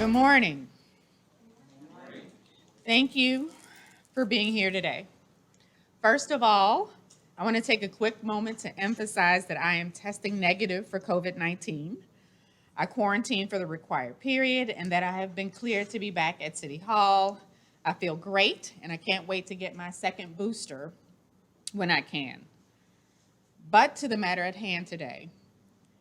Good morning. Thank you for being here today. First of all, I want to take a quick moment to emphasize that I am testing negative for COVID 19. I quarantined for the required period and that I have been cleared to be back at City Hall. I feel great and I can't wait to get my second booster when I can. But to the matter at hand today,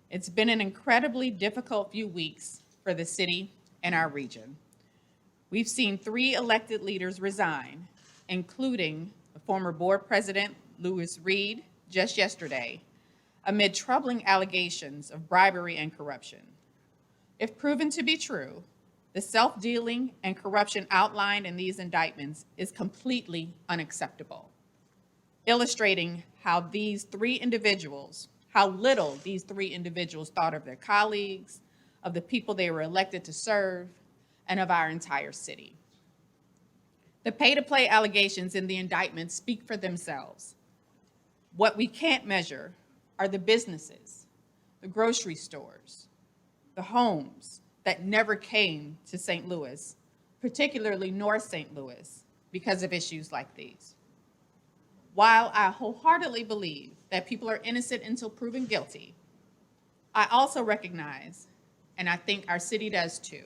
it's been an incredibly difficult few weeks for the city and our region. We've seen 3 elected leaders resign, including the former board president, Louis Reed, just yesterday, amid troubling allegations of bribery and corruption. If proven to be true, the self-dealing and corruption outlined in these indictments is completely unacceptable, illustrating how little these 3 individuals thought of their colleagues, of the people they were elected to serve, and of our entire city. The pay-to-play allegations in the indictment speak for themselves. What we can't measure are the businesses, the grocery stores, the homes that never came to St. Louis, particularly North St. Louis, because of issues like these. While I wholeheartedly believe that people are innocent until proven guilty, I also recognize, and I think our city does too,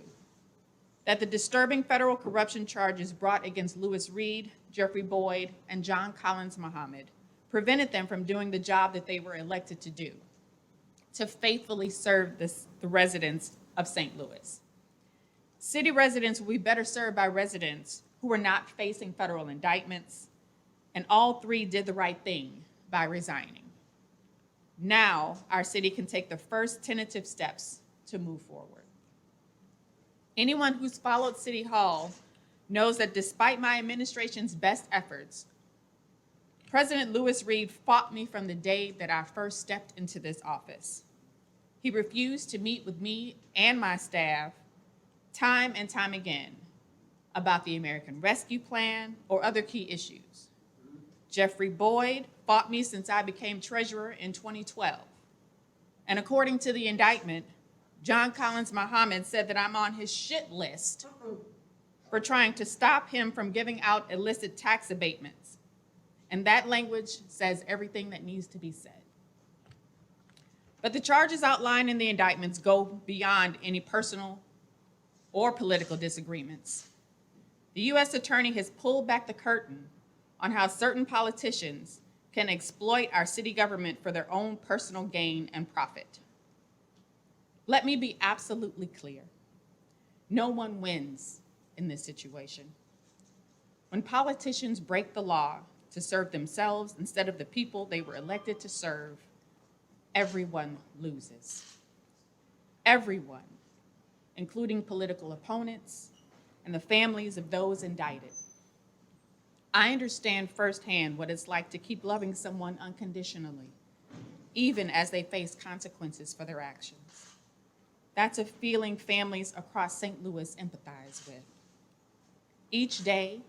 that the disturbing federal corruption charges brought against Louis Reed, Jeffrey Boyd, and John Collins Muhammad prevented them from doing the job that they were elected to do, to faithfully serve the residents of St. Louis. City residents will be better served by residents who are not facing federal indictments, and all 3 did the right thing by resigning. Now, our city can take the first tentative steps to move forward. Anyone who's followed City Hall knows that despite my administration's best efforts, President Louis Reed fought me from the day that I first stepped into this office. He refused to meet with me and my staff time and time again about the American Rescue Plan or other key issues. Jeffrey Boyd fought me since I became treasurer in 2012. And according to the indictment, John Collins Muhammad said that I'm on his shit list for trying to stop him from giving out illicit tax abatements. And that language says everything that needs to be said. But the charges outlined in the indictments go beyond any personal or political disagreements. The U.S. Attorney has pulled back the curtain on how certain politicians can exploit our city government for their own personal gain and profit. Let me be absolutely clear. No one wins in this situation. When politicians break the law to serve themselves instead of the people they were elected to serve, everyone loses. Everyone, including political opponents and the families of those indicted. I understand firsthand what it's like to keep loving someone unconditionally, even as they face consequences for their actions. That's a feeling families across St. Louis empathize with. Each day,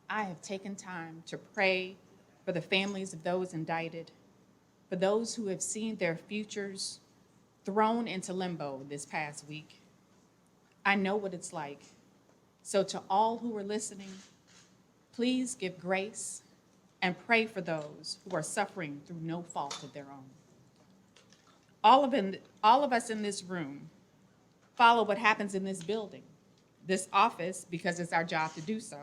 I have taken time to pray for the families of those indicted, for those who have seen their futures thrown into limbo this past week. I know what it's like. So to all who are listening, please give grace and pray for those who are suffering through no fault of their own. All of us in this room follow what happens in this building, this office, because it's our job to do so.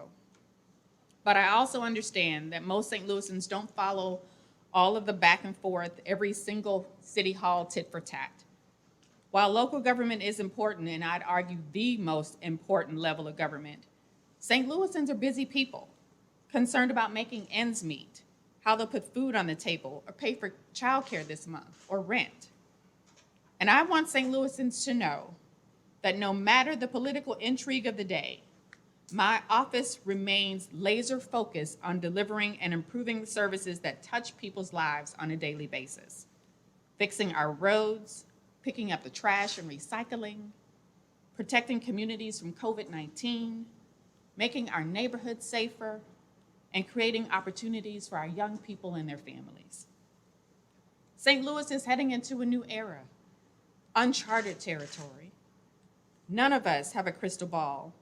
But I also understand that most St. Louisans don't follow all of the back and forth, every single City Hall tit for tat. While local government is important, and I'd argue the most important level of government, St. Louisans are busy people, concerned about making ends meet, how they'll put food on the table, or pay for childcare this month, or rent. And I want St. Louisans to know that no matter the political intrigue of the day, my office remains laser focused on delivering and improving the services that touch people's lives on a daily basis. Fixing our roads, picking up the trash and recycling, protecting communities from COVID-19, making our neighborhoods safer, and creating opportunities for our young people and their families. St. Louis is heading into a new era, uncharted territory. None of us have a crystal ball,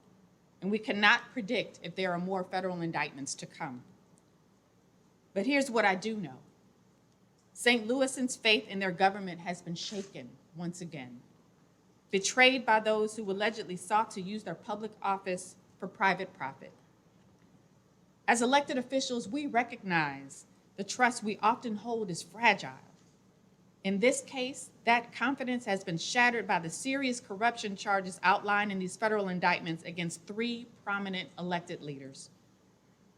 and we cannot predict if there are more federal indictments to come. But here's what I do know. St. Louisans' faith in their government has been shaken once again, betrayed by those who allegedly sought to use their public office for private profit. As elected officials, we recognize the trust we often hold is fragile. In this case, that confidence has been shattered by the serious corruption charges outlined in these federal indictments against 3 prominent elected leaders.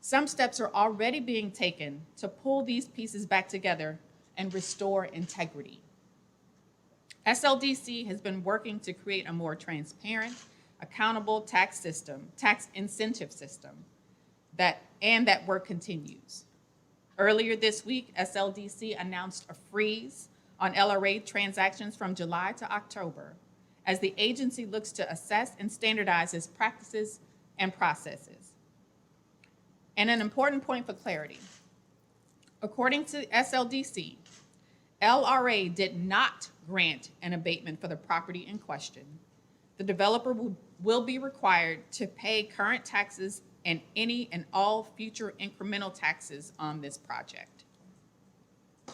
Some steps are already being taken to pull these pieces back together and restore integrity. SLDC has been working to create a more transparent, accountable tax incentive system, and that work continues. Earlier this week, SLDC announced a freeze on LRA transactions from July to October as the agency looks to assess and standardize its practices and processes. And an important point for clarity. According to SLDC, LRA did not grant an abatement for the property in question. The developer will be required to pay current taxes and any and all future incremental taxes on this project.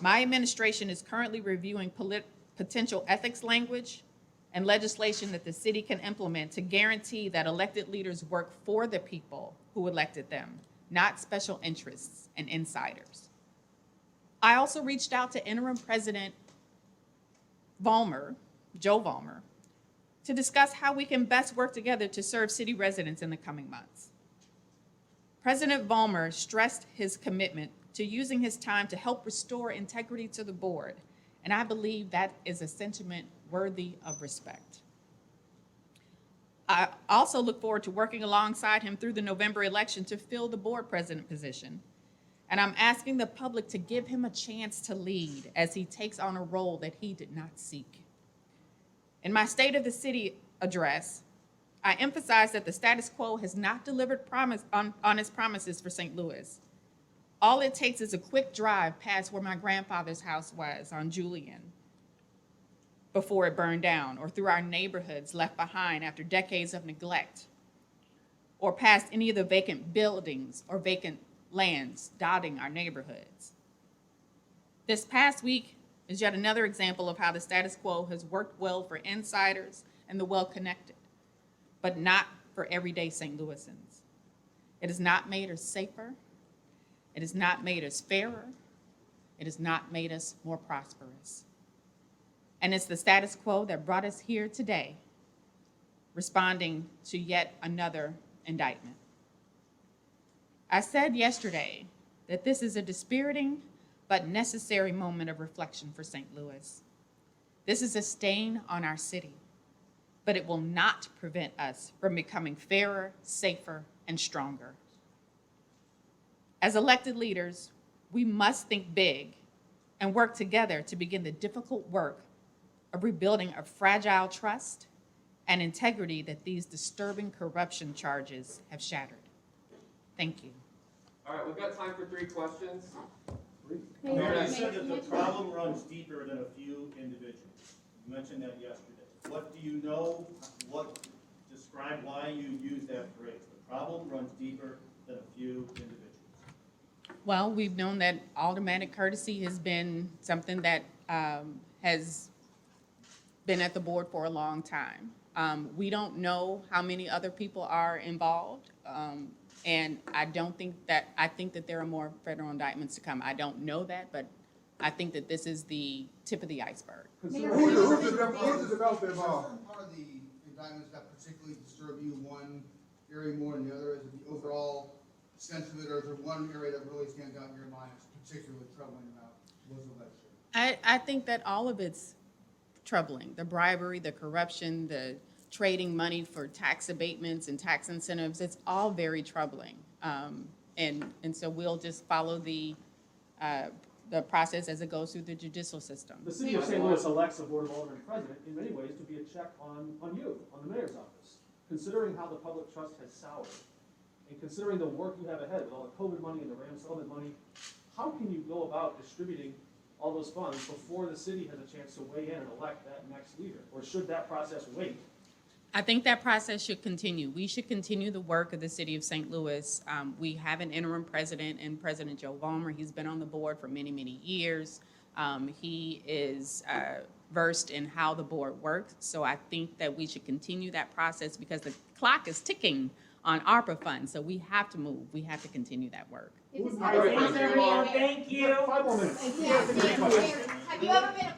My administration is currently reviewing potential ethics language and legislation that the city can implement to guarantee that elected leaders work for the people who elected them, not special interests and insiders. I also reached out to Interim President Joe Vollmer, to discuss how we can best work together to serve city residents in the coming months. President Vollmer stressed his commitment to using his time to help restore integrity to the board, and I believe that is a sentiment worthy of respect. I also look forward to working alongside him through the November election to fill the board president position, and I'm asking the public to give him a chance to lead as he takes on a role that he did not seek. In my State of the City address, I emphasized that the status quo has not delivered on its promises for St. Louis. All it takes is a quick drive past where my grandfather's house was on Julian before it burned down, or through our neighborhoods left behind after decades of neglect, or past any of the vacant buildings or vacant lands dotting our neighborhoods. This past week is yet another example of how the status quo has worked well for insiders and the well-connected, but not for everyday St. Louisans. It has not made us safer. It has not made us fairer. It has not made us more prosperous. And it's the status quo that brought us here today, responding to yet another indictment. I said yesterday that this is a dispiriting but necessary moment of reflection for St. Louis. This is a stain on our city, but it will not prevent us from becoming fairer, safer, and stronger. As elected leaders, we must think big and work together to begin the difficult work of rebuilding a fragile trust and integrity that these disturbing corruption charges have shattered. Thank you. All right, we've got time for 3 questions. Mayor, you said that the problem runs deeper than a few individuals. You mentioned that yesterday. What do you know, describe why you use that phrase? The problem runs deeper than a few individuals. Well, we've known that aldermanic courtesy has been something that has been at the board for a long time. We don't know how many other people are involved, and I think that there are more federal indictments to come. I don't know that, but I think that this is the tip of the iceberg. Who's the developer involved? Certain part of the indictments that particularly disturb you, one area more than the other? Is it the overall sense of it, or is there one area that really stands out in your mind as particularly troubling about was alleged? I think that all of it's troubling. The bribery, the corruption, the trading money for tax abatements and tax incentives, it's all very troubling. And so we'll just follow the process as it goes through the judicial system. The city of St. Louis elects a board of alderman president in many ways to be a check on you, on the mayor's office. Considering how the public trust has soured, and considering the work you have ahead with all the COVID money and the RAM settlement money, how can you go about distributing all those funds before the city has a chance to weigh in and elect that next leader? Or should that process wait I think that process should continue. We should continue the work of the city of St. Louis. We have an interim president and President Joe Vollmer. He's been on the board for many, many years. He is versed in how the board works. So I think that we should continue that process because the clock is ticking on ARPA funds. So we have to move. We have to continue that work. It is All right, not- let's move on. Thank you. 5 more minutes. Yeah, Mayor, have you ever been a